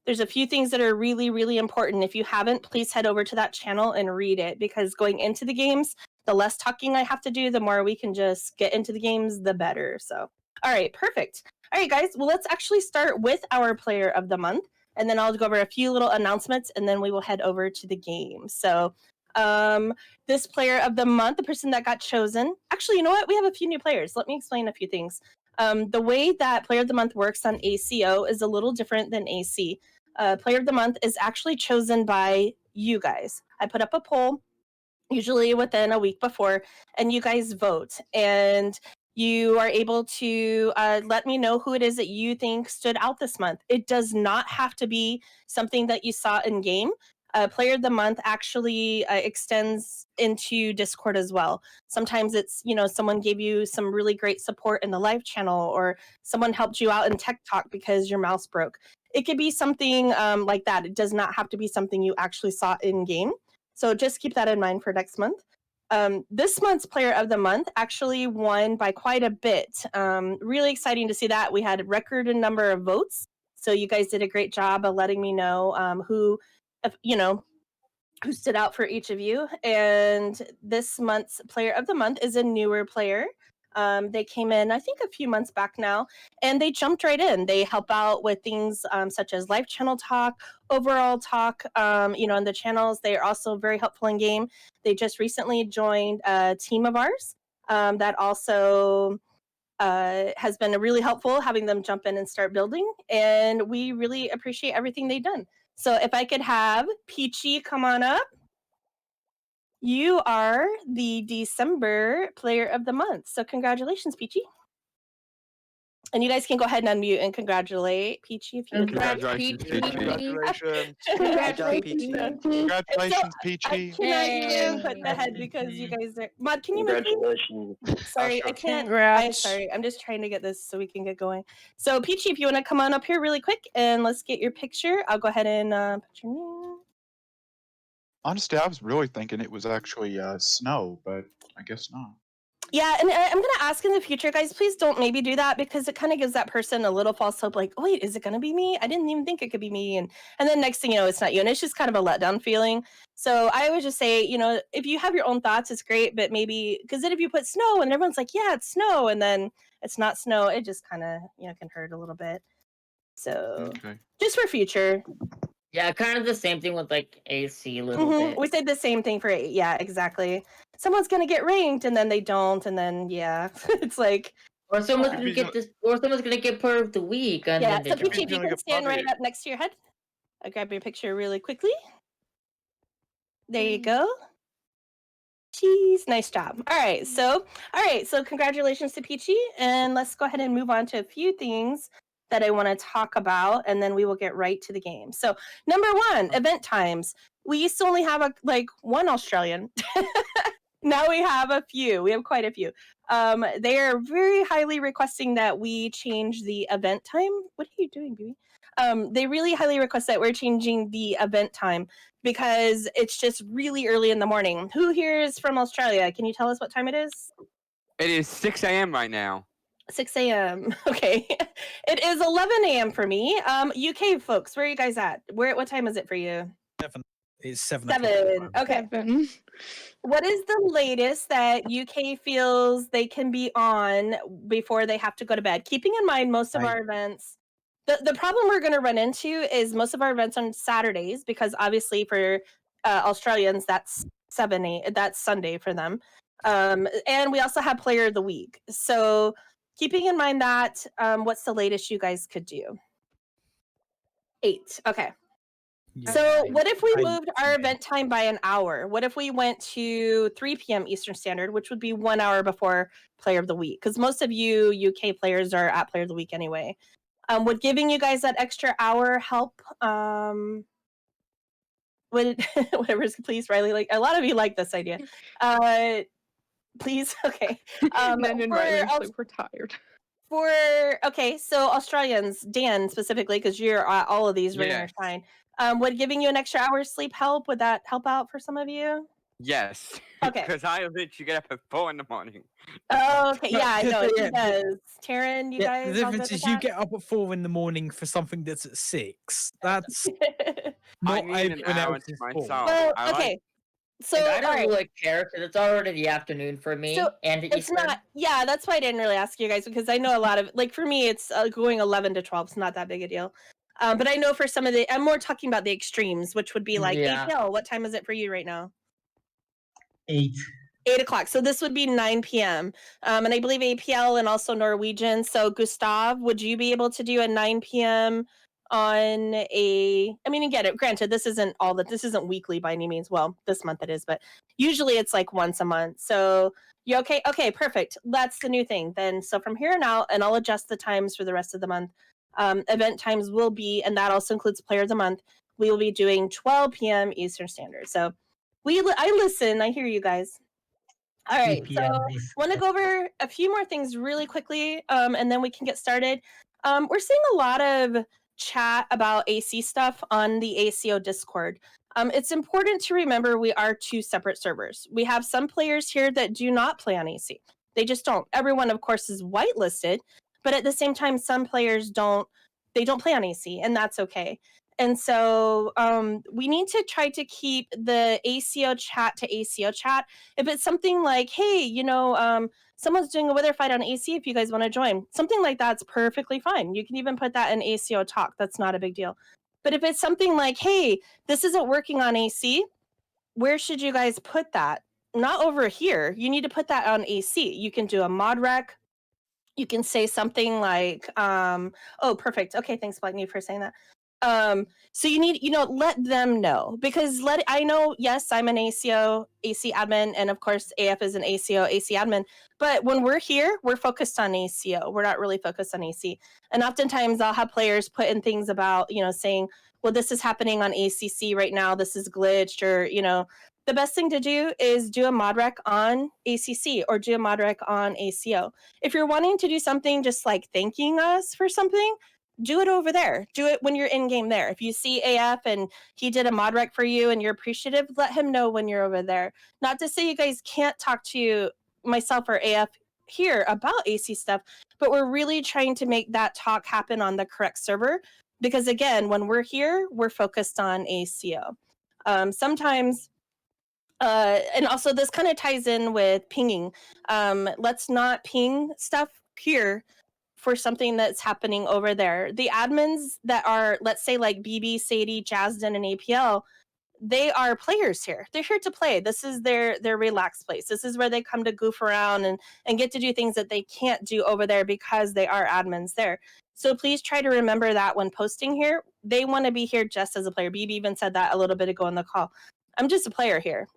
There's a few things that are really, really important. If you haven't, please head over to that channel and read it, because going into the games, the less talking I have to do, the more we can just get into the games, the better. So, all right, perfect. All right, guys. Well, let's actually start with our player of the month, and then I'll go over a few little announcements, and then we will head over to the game. So, this player of the month, the person that got chosen, actually, you know what? We have a few new players. Let me explain a few things. The way that player of the month works on ACO is a little different than AC. Player of the month is actually chosen by you guys. I put up a poll, usually within a week before, and you guys vote. And you are able to let me know who it is that you think stood out this month. It does not have to be something that you saw in game. Player of the month actually extends into Discord as well. Sometimes it's, someone gave you some really great support in the live channel, or someone helped you out in Tech Talk because your mouse broke. It could be something like that. It does not have to be something you actually saw in game. So just keep that in mind for next month. This month's player of the month actually won by quite a bit. Really exciting to see that. We had a record number of votes. So you guys did a great job of letting me know who stood out for each of you. And this month's player of the month is a newer player. They came in, I think, a few months back now, and they jumped right in. They help out with things such as live channel talk, overall talk, in the channels. They are also very helpful in game. They just recently joined a team of ours that also has been really helpful, having them jump in and start building. And we really appreciate everything they've done. So if I could have Peachy come on up. You are the December player of the month. So congratulations, Peachy. And you guys can go ahead and unmute and congratulate Peachy if you would like. Congratulations, Peachy. Congratulations. Congratulations. Congratulations, Peachy. I cannot even put the head because you guys are. Mod, can you move? Congratulations. Sorry, I can't. Congrats. I'm sorry. I'm just trying to get this so we can get going. So, Peachy, if you want to come on up here really quick and let's get your picture. I'll go ahead and put your name. Honestly, I was really thinking it was actually snow, but I guess not. Yeah, and I'm going to ask in the future, guys, please don't maybe do that, because it kind of gives that person a little false hope, like, oh, wait, is it going to be me? I didn't even think it could be me. And then next thing you know, it's not you. And it's just kind of a letdown feeling. So I would just say, if you have your own thoughts, it's great. But maybe, because then if you put snow and everyone's like, yeah, it's snow, and then it's not snow, it just kind of, can hurt a little bit. So just for future. Yeah, kind of the same thing with like AC a little bit. We said the same thing for yeah, exactly. Someone's gonna get ranked and then they don't, and then it's like, or someone's gonna get this, or someone's gonna get part of the week. And yeah. then So Peachy, if you can stand right up next to your head, I'll grab your picture really quickly. There you go. Jeez, nice job. All right, so congratulations to Peachy, and let's go ahead and move on to a few things that I want to talk about, and then we will get right to the game. So, number one, event times. We used to only have one Australian. Now we have a few. We have quite a few. They are very highly requesting that we change the event time. What are you doing, baby? They really highly request that we're changing the event time because it's just really early in the morning. Who here is from Australia? Can you tell us what time it is? It is 6 a.m. right now. 6 a.m. Okay. It is 11 a.m. for me. UK folks, where are you guys at? What time is it for you? 7. It's 7. 7. Okay. 7. What is the latest that UK feels they can be on before they have to go to bed? Keeping in mind most of our events, the problem we're going to run into is most of our events on Saturdays, because obviously for Australians that's that's Sunday for them. And we also have player of the week. So keeping in mind that, what's the latest you guys could do? 8. Okay. Yeah, so what if we moved our event time by an hour? What if we went to 3 p.m. Eastern Standard, which would be 1 hour before player of the week? Because most of you UK players are at player of the week anyway. Would giving you guys that extra hour help? Would whatever's please, Riley. Like a lot of you like this idea. Please, okay. Then and Riley, like, we're tired. So Australians, Dan specifically, because you're all of these rain or shine. Would giving you an extra hour's sleep help? Would that help out for some of you? Yes. Okay. Because I literally get up at 4 in the morning. Oh, okay. No, Yeah, I know. yeah, He does. Taryn, you Yeah, guys the all difference good with is you that? get up at 4 in the morning for something that's at 6. That's I not need an everyone hour to else's fault. myself. Well, I like okay. So, And I all don't right. really care because it's already the afternoon for me So and it's Eastern. not. Yeah, that's why I didn't really ask you guys because I know a lot of like for me it's going 11 to 12. It's not that big a deal. But I know for some of the, I'm more talking about the extremes, which would be like Yeah. APL. What time is it for you right now? 8. 8 o'clock. So this would be 9 p.m. And I believe APL and also Norwegian. So Gustav, would you be able to do a 9 p.m. on a? I mean, again, granted, this isn't all that. This isn't weekly by any means. Well, this month it is, but usually it's like once a month. So you okay? Okay, perfect. That's the new thing. Then so from here on out, and I'll adjust the times for the rest of the month. Event times will be, and that also includes Player of the Month. We will be doing 12 p.m. Eastern Standard. So I listen. I hear you guys. All 3 right, so p.m. I is want to go over a few more things really quickly, and then we can get started. We're seeing a lot of chat about AC stuff on the ACO Discord. It's important to remember we are two separate servers. We have some players here that do not play on AC. They just don't. Everyone, of course, is whitelisted, but at the same time, some players don't. They don't play on AC, and that's okay. And so we need to try to keep the ACO chat to ACO chat. If it's something like, hey, someone's doing a wither fight on AC if you guys want to join, something like that's perfectly fine. You can even put that in ACO talk. That's not a big deal. But if it's something like, hey, this isn't working on AC, where should you guys put that? Not over here. You need to put that on AC. You can do a mod rec. You can say something like, oh, perfect. Okay, thanks, Black New, for saying that. So you need, let them know because I know, yes, I'm an ACO AC admin, and of course AF is an ACO AC admin. But when we're here, we're focused on ACO. We're not really focused on AC. And oftentimes I'll have players put in things about, saying, well, this is happening on ACC right now. This is glitched, or the best thing to do is do a mod rec on ACC or do a mod rec on ACO. If you're wanting to do something just like thanking us for something, do it over there. Do it when you're in game there. If you see AF and he did a mod rec for you and you're appreciative, let him know when you're over there. Not to say you guys can't talk to myself or AF here about AC stuff, but we're really trying to make that talk happen on the correct server. Because again, when we're here, we're focused on ACO. Sometimes and also this kind of ties in with pinging. Let's not ping stuff here for something that's happening over there. The admins that are, let's say, like BB, Sadie, Jasden, and APL, they are players here. They're here to play. This is their relaxed place. This is where they come to goof around and get to do things that they can't do over there because they are admins there. So please try to remember that when posting here. They want to be here just as a player. BB even said that a little bit ago in the call. I'm just a player here.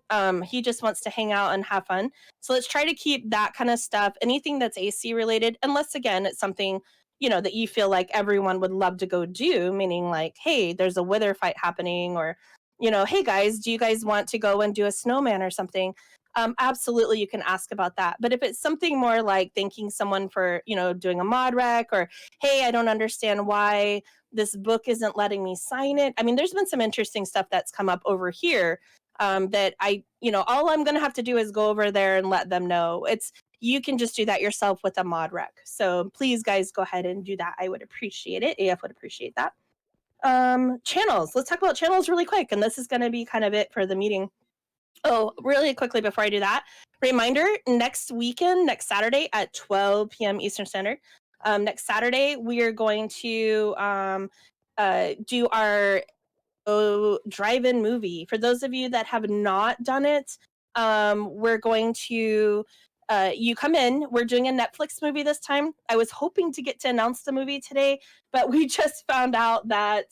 He just wants to hang out and have fun. So let's try to keep that kind of stuff, anything that's AC related, unless again it's something that you feel like everyone would love to go do, meaning like, hey, there's a wither fight happening, or hey guys, do you guys want to go and do a snowman or something? Absolutely, you can ask about that. But if it's something more like thanking someone for doing a mod rec, or hey, I don't understand why this book isn't letting me sign it. I mean, there's been some interesting stuff that's come up over here that all I'm going to have to do is go over there and let them know. You can just do that yourself with a mod rec. So please, guys, go ahead and do that. I would appreciate it. AF would appreciate that. Channels. Let's talk about channels really quick. And this is going to be kind of it for the meeting. Oh, really quickly before I do that, reminder, next Saturday at 12 p.m. Eastern Standard, next Saturday, we are going to do our drive-in movie. For those of you that have not done it, we're going to you come in. We're doing a Netflix movie this time. I was hoping to get to announce the movie today, but we just found out that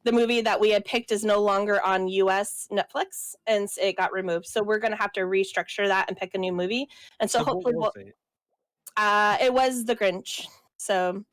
the movie that we had picked is no longer on US Netflix, and it got removed. So we're going to have to restructure that and pick a new movie. And so hopefully it was The Grinch. So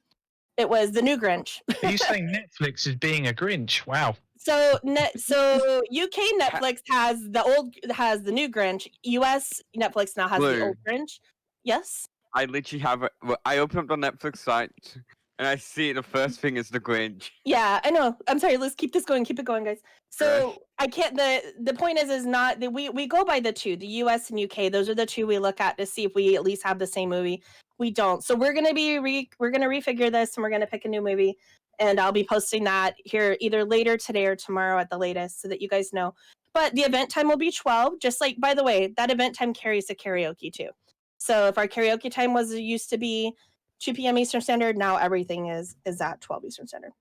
it was The New Grinch. Are you saying Netflix is being a Grinch? Wow. So UK Netflix has the New Grinch. US Netflix now has the old Grinch. Yes. I literally have I opened up the Netflix site And I see the first thing is the Grinch. Yeah, I know. I'm sorry. Let's keep this going. Keep it going, guys. So I can't. The point is not that we go by the two, the U.S. and U.K. Those are the two we look at to see if we at least have the same movie. We don't. So we're gonna refigure this, and we're gonna pick a new movie, and I'll be posting that here either later today or tomorrow at the latest, so that you guys know. But the event time will be 12. Just like, by the way, that event time carries the karaoke too. So if our karaoke time used to be 2 p.m. Eastern Standard, now everything is at 12 Eastern Standard.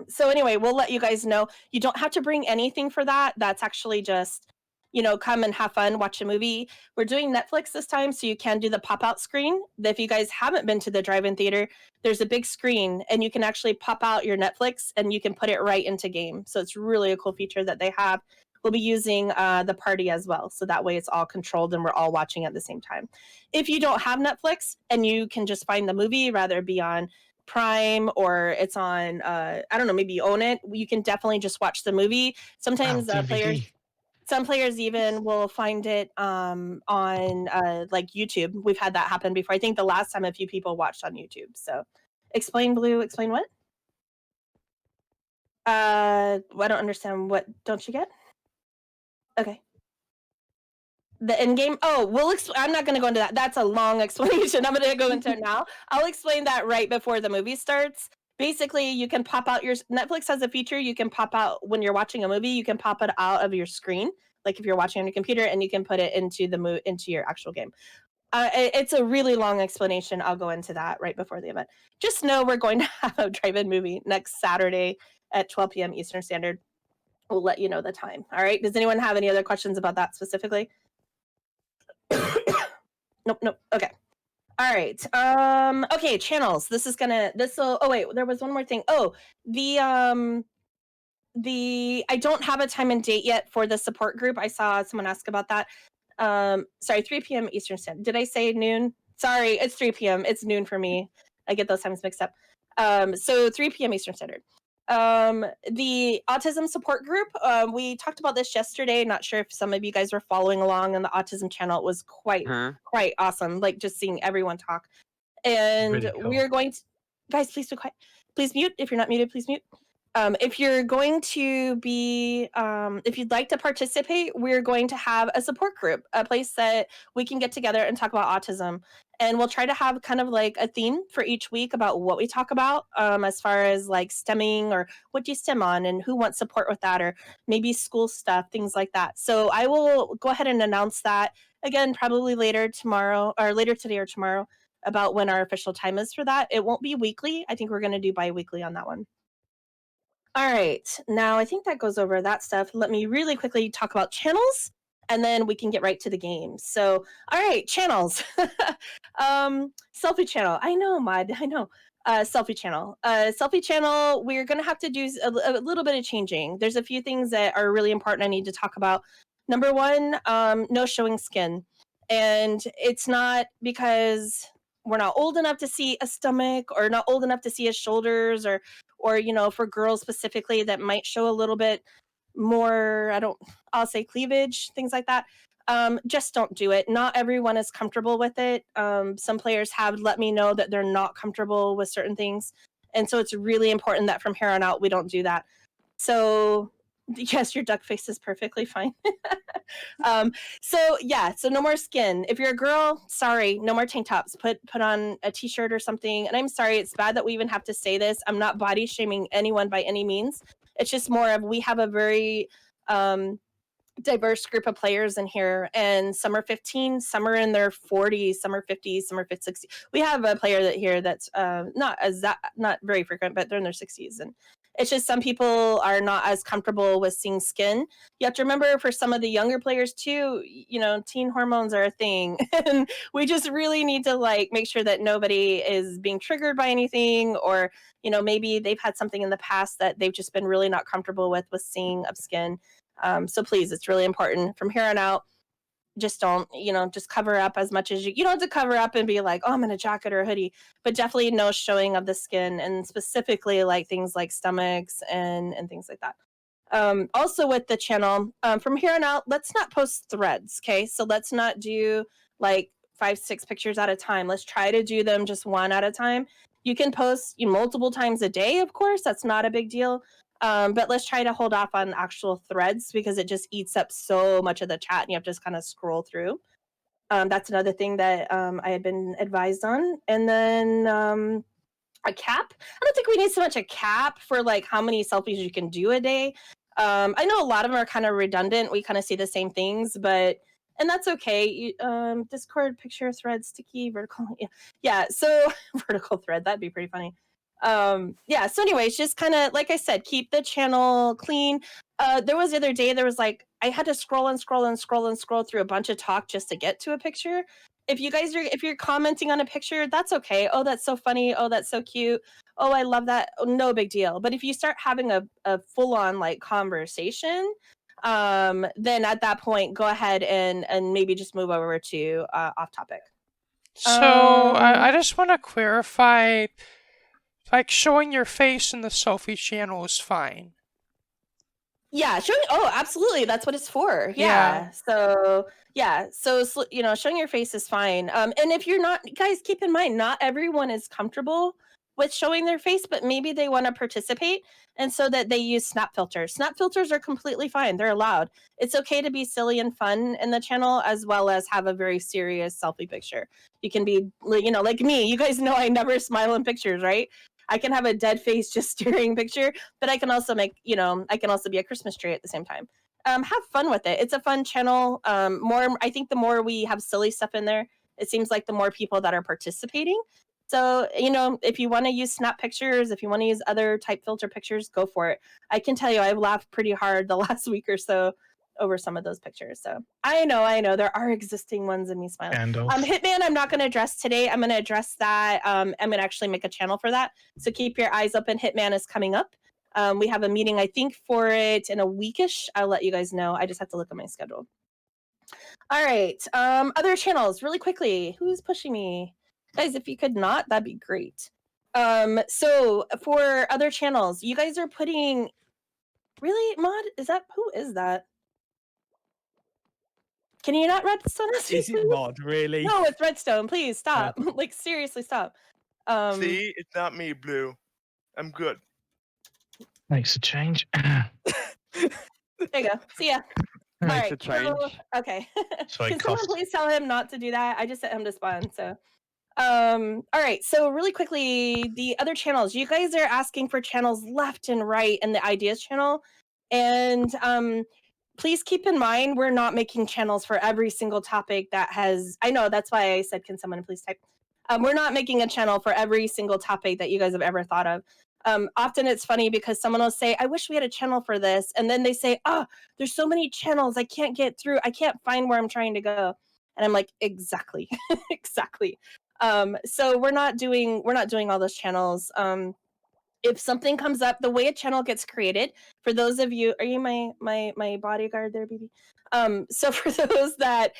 So anyway, we'll let you guys know. You don't have to bring anything for that. That's actually just, come and have fun, watch a movie. We're doing Netflix this time, so you can do the pop-out screen. If you guys haven't been to the drive-in theater, there's a big screen, and you can actually pop out your Netflix, and you can put it right into game. So it's really a cool feature that they have. We'll be using the party as well, so that way it's all controlled and we're all watching at the same time. If you don't have Netflix and you can just find the movie, rather it be on Prime or it's on I don't know, maybe you own it, you can definitely just watch the movie. Sometimes some players even will find it on like YouTube. We've had that happen before. I think the last time a few people watched on YouTube. So explain what? I don't understand. What don't you get? Okay. The end game. Oh, I'm not going to go into that. That's a long explanation. I'm going to go into it now. I'll explain that right before the movie starts. Basically, you can pop out your Netflix has a feature. You can pop out when you're watching a movie. You can pop it out of your screen, like if you're watching on your computer, and you can put it into into your actual game. It's a really long explanation. I'll go into that right before the event. Just know we're going to have a drive-in movie next Saturday at 12 p.m. Eastern Standard. We'll let you know the time. All right. Does anyone have any other questions about that specifically? Nope. Okay. All right. Okay, channels. Oh wait, there was one more thing. Oh, I don't have a time and date yet for the support group. I saw someone ask about that. Sorry, 3 p.m. Eastern Standard. Did I say noon? Sorry, it's 3 p.m. It's noon for me. I get those times mixed up. So 3 p.m. Eastern Standard. The autism support group, we talked about this yesterday. Not sure if some of you guys were following along on the autism channel. It was quite awesome, like just seeing everyone talk. And Really cool. we're going to, guys, please be quiet. Please mute. If you're not muted, please mute. If you're going to be, if you'd like to participate, we're going to have a support group, a place that we can get together and talk about autism. And we'll try to have kind of like a theme for each week about what we talk about, as far as like STEMming or what do you STEM on and who wants support with that, or maybe school stuff, things like that. So I will go ahead and announce that again, probably later today or tomorrow, about when our official time is for that. It won't be weekly. I think we're going to do bi-weekly on that one. All right. Now, I think that goes over that stuff. Let me really quickly talk about channels, and then we can get right to the game. So, all right, channels. Selfie channel. I know, Mod. I know. Selfie channel. Selfie channel, we're going to have to do a little bit of changing. There's a few things that are really important I need to talk about. Number one, no showing skin. And it's not because we're not old enough to see a stomach or not old enough to see his shoulders, or for girls specifically that might show a little bit more, I'll say cleavage, things like that. Just don't do it. Not everyone is comfortable with it. Some players have let me know that they're not comfortable with certain things. And so it's really important that from here on out, we don't do that. So yes, your duck face is perfectly fine. So no more skin. If you're a girl, sorry, no more tank tops. Put on a t-shirt or something. And I'm sorry, it's bad that we even have to say this. I'm not body shaming anyone by any means. It's just more of, we have a very diverse group of players in here, and some are 15, some are in their 40s, some are 50s, some are 60s. We have a player here that's not very frequent, but they're in their 60s, and it's just some people are not as comfortable with seeing skin. You have to remember, for some of the younger players too, teen hormones are a thing, and we just really need to make sure that nobody is being triggered by anything, or maybe they've had something in the past that they've just been really not comfortable with seeing of skin. So please, it's really important from here on out. Just don't, just cover up as much as you don't have to cover up and be like, oh, I'm in a jacket or a hoodie, but definitely no showing of the skin, and specifically things like stomachs and things like that. Also with the channel, from here on out, let's not post threads. Okay. So let's not do 5-6 pictures at a time. Let's try to do them just one at a time. You can post multiple times a day, of course. That's not a big deal. But let's try to hold off on actual threads because it just eats up so much of the chat and you have to just kind of scroll through. That's another thing that I had been advised on. And then a cap. I don't think we need so much a cap for like how many selfies you can do a day. I know a lot of them are kind of redundant. We kind of see the same things, and that's okay. Discord picture thread, sticky, vertical. Yeah. So vertical thread, that'd be pretty funny. Yeah. So anyways, just kind of, like I said, keep the channel clean. There was the other day, there was like, I had to scroll and scroll and scroll and scroll through a bunch of talk just to get to a picture. If you're commenting on a picture, that's okay. Oh, that's so funny. Oh, that's so cute. Oh, I love that. Oh, no big deal. But if you start having a full on like conversation, then at that point, go ahead and maybe just move over to off topic. So I just want to clarify, like showing your face in the selfie channel is fine. Yeah, absolutely. That's what it's for. Yeah. So showing your face is fine. And if you're not, guys, keep in mind, not everyone is comfortable with showing their face, but maybe they want to participate, and so that they use snap filters. Snap filters are completely fine. They're allowed. It's okay to be silly and fun in the channel, as well as have a very serious selfie picture. You can be, like me. You guys know I never smile in pictures, right? I can have a dead face just staring picture, but I can also I can also be a Christmas tree at the same time. Have fun with it. It's a fun channel. I think the more we have silly stuff in there, it seems like the more people that are participating. So, if you want to use snap pictures, if you want to use other type filter pictures, go for it. I can tell you, I've laughed pretty hard the last week or so over some of those pictures. So I know there are existing ones in me smiling. Hitman, I'm not going to address today. I'm going to address that. I'm going to actually make a channel for that. So keep your eyes open. Hitman is coming up. We have a meeting, I think, for it in a weekish. I'll let you guys know. I just have to look at my schedule. All right. Other channels, really quickly. Who's pushing me? Guys, if you could not, that'd be great. So for other channels, you guys are putting... Really, Mod? Who is that? Can you not Redstone us? Is it Mod, really? No, it's Redstone. Please stop. Like, seriously, stop. See, it's not me, Blue. I'm good. Makes a change. There you go. See ya. Makes a change. Okay. Sorry, Can someone please tell him not to do that? I just set him to spawn, so. All right, so really quickly, the other channels. You guys are asking for channels left and right in the ideas channel. And please keep in mind, we're not making channels for every single topic that has... I know, that's why I said, can someone please type? We're not making a channel for every single topic that you guys have ever thought of. Often it's funny because someone will say, I wish we had a channel for this. And then they say, oh, there's so many channels. I can't get through. I can't find where I'm trying to go. And I'm like, exactly, exactly. So we're not doing all those channels. If something comes up, the way a channel gets created, for those of you, are you my bodyguard there, BB? So for those that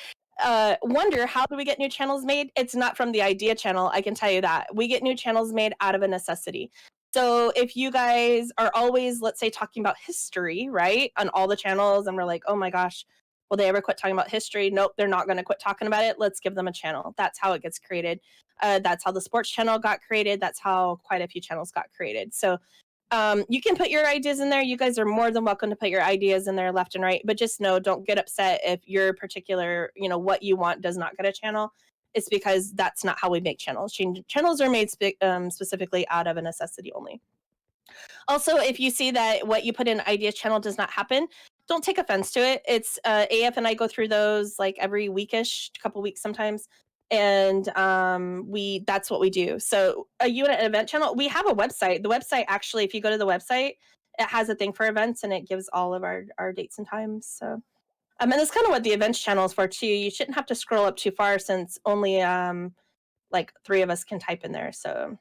wonder, how do we get new channels made? It's not from the idea channel, I can tell you that. We get new channels made out of a necessity. So if you guys are always, let's say, talking about history, right, on all the channels, and we're like, oh my gosh, will they ever quit talking about history? Nope, they're not going to quit talking about it. Let's give them a channel. That's how it gets created. That's how the sports channel got created. That's how quite a few channels got created. So you can put your ideas in there. You guys are more than welcome to put your ideas in there left and right. But just know, don't get upset if your particular, what you want does not get a channel. It's because that's not how we make channels. Channels are made specifically out of a necessity only. Also, if you see that what you put in ideas channel does not happen, don't take offense to it. It's AF and I go through those like every weekish, couple weeks sometimes. And that's what we do. So a unit event channel, we have a website. The website, actually, if you go to the website, it has a thing for events and it gives all of our dates and times. So and that's kind of what the events channel is for too. You shouldn't have to scroll up too far since only like 3 of us can type in there. So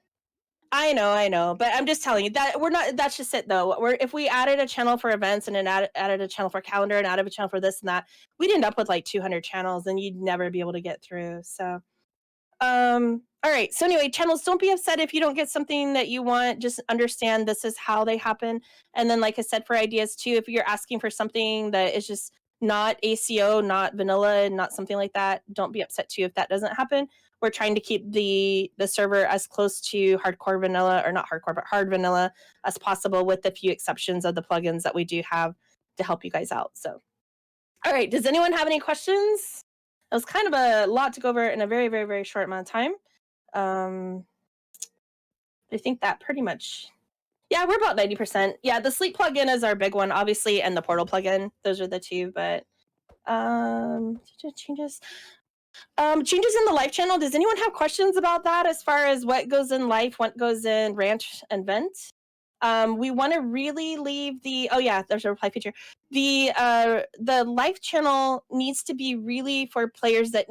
I know, but I'm just telling you that we're not. That's just it, though. If we added a channel for events and then added a channel for calendar and added a channel for this and that, we'd end up with like 200 channels, and you'd never be able to get through. So, all right. So anyway, channels, don't be upset if you don't get something that you want. Just understand this is how they happen. And then, like I said, for ideas too, if you're asking for something that is just not ACO, not vanilla, and not something like that, don't be upset too if that doesn't happen. we're trying to keep the server as close to hardcore vanilla, or not hardcore, but hard vanilla as possible, with a few exceptions of the plugins that we do have to help you guys out. So, all right, does anyone have any questions? It was kind of a lot to go over in a very, very, very short amount of time. I think that pretty much, yeah, we're about 90%. Yeah, the sleep plugin is our big one, obviously, and the portal plugin. Those are the two, but changes. Changes in the live channel. Does anyone have questions about that as far as what goes in live, what goes in rant and vent? We want to really leave the, oh yeah, there's a reply feature. The live channel needs to be really for players that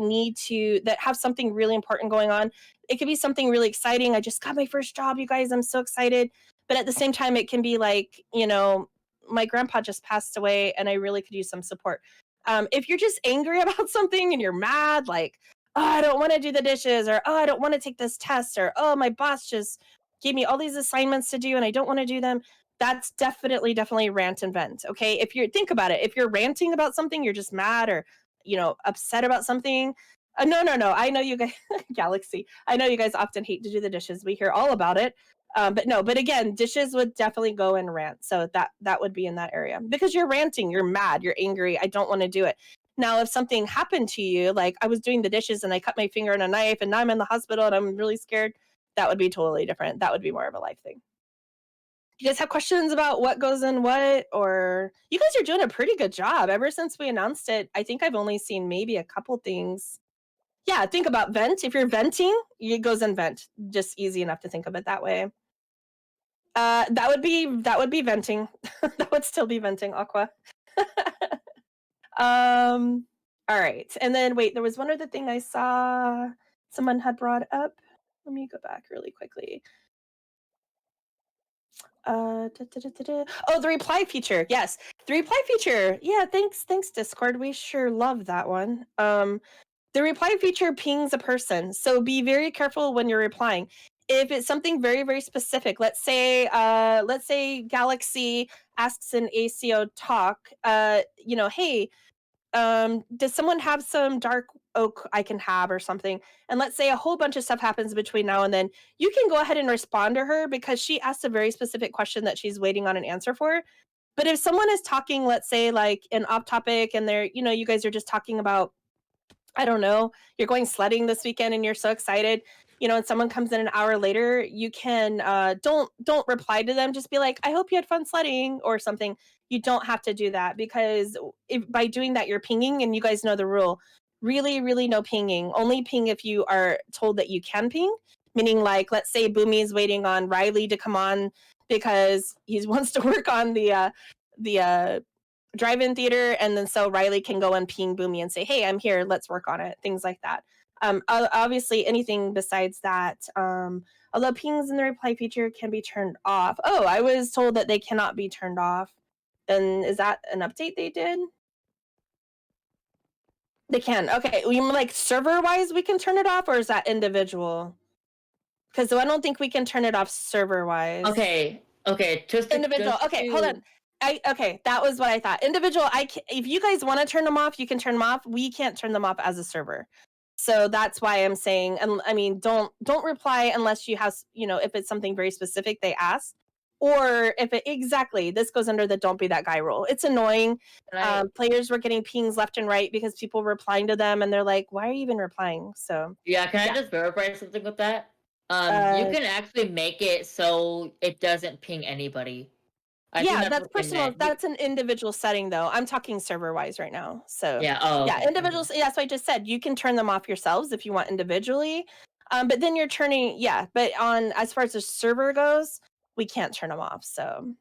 have something really important going on. It could be something really exciting. I just got my first job, you guys. I'm so excited. But at the same time, it can be like, my grandpa just passed away and I really could use some support. If you're just angry about something and you're mad, like, oh, I don't want to do the dishes, or oh, I don't want to take this test, or oh, my boss just gave me all these assignments to do and I don't want to do them, that's definitely rant and vent. Okay, think about it, if you're ranting about something, you're just mad or upset about something. No, I know you guys, Galaxy, I know you guys often hate to do the dishes, we hear all about it. But again, dishes would definitely go in rant, so that would be in that area, because you're ranting, you're mad, you're angry, I don't want to do it. Now, if something happened to you, like I was doing the dishes and I cut my finger on a knife and now I'm in the hospital and I'm really scared, that would be totally different. That would be more of a life thing. You guys have questions about what goes in what? Or you guys are doing a pretty good job. Ever since we announced it, I think I've only seen maybe a couple things. Yeah, think about vent. If you're venting, it goes in vent. Just easy enough to think of it that way. That would be venting. That would still be venting, Aqua. All right. And then wait, there was one other thing I saw someone had brought up. Let me go back really quickly. Oh, the reply feature. Yes, the reply feature. Yeah, thanks, Discord. We sure love that one. The reply feature pings a person, so be very careful when you're replying. If it's something very, very specific, let's say Galaxy asks an ACO talk, hey, does someone have some dark oak I can have or something? And let's say a whole bunch of stuff happens between now and then. You can go ahead and respond to her because she asked a very specific question that she's waiting on an answer for. But if someone is talking, let's say like an off topic, and they're, you guys are just talking about, I don't know, you're going sledding this weekend and you're so excited, and someone comes in an hour later, you can don't reply to them. Just be like, I hope you had fun sledding or something. You don't have to do that, because by doing that, you're pinging, and you guys know the rule. Really, really no pinging. Only ping if you are told that you can ping. Meaning, like, let's say Boomy is waiting on Riley to come on because he wants to work on the drive-in theater, and then so Riley can go and ping Boomy and say, hey, I'm here, let's work on it, things like that. Obviously anything besides that, although pings in the reply feature can be turned off. Oh, I was told that they cannot be turned off. Then is that an update they did? They can. Okay, you mean like server wise we can turn it off, or is that individual? Because I don't think we can turn it off server wise. Okay, just individual. Okay, hold on. Okay, that was what I thought. Individual, if you guys want to turn them off, you can turn them off. We can't turn them off as a server. So that's why I'm saying, and I mean, don't reply unless you have, if it's something very specific they ask, or if exactly, this goes under the don't be that guy rule. It's annoying. Players were getting pings left and right because people were replying to them, and they're like, why are you even replying? So yeah, can I just verify something with that? You can actually make it so it doesn't ping anybody. Yeah, that's personal. That's an individual setting, though. I'm talking server wise right now. So yeah, okay. Individuals. Yeah, so I just said you can turn them off yourselves if you want individually. But then you're turning, but on as far as the server goes, we can't turn them off. So,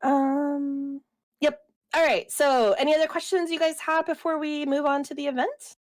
yep. All right. So, any other questions you guys have before we move on to the event?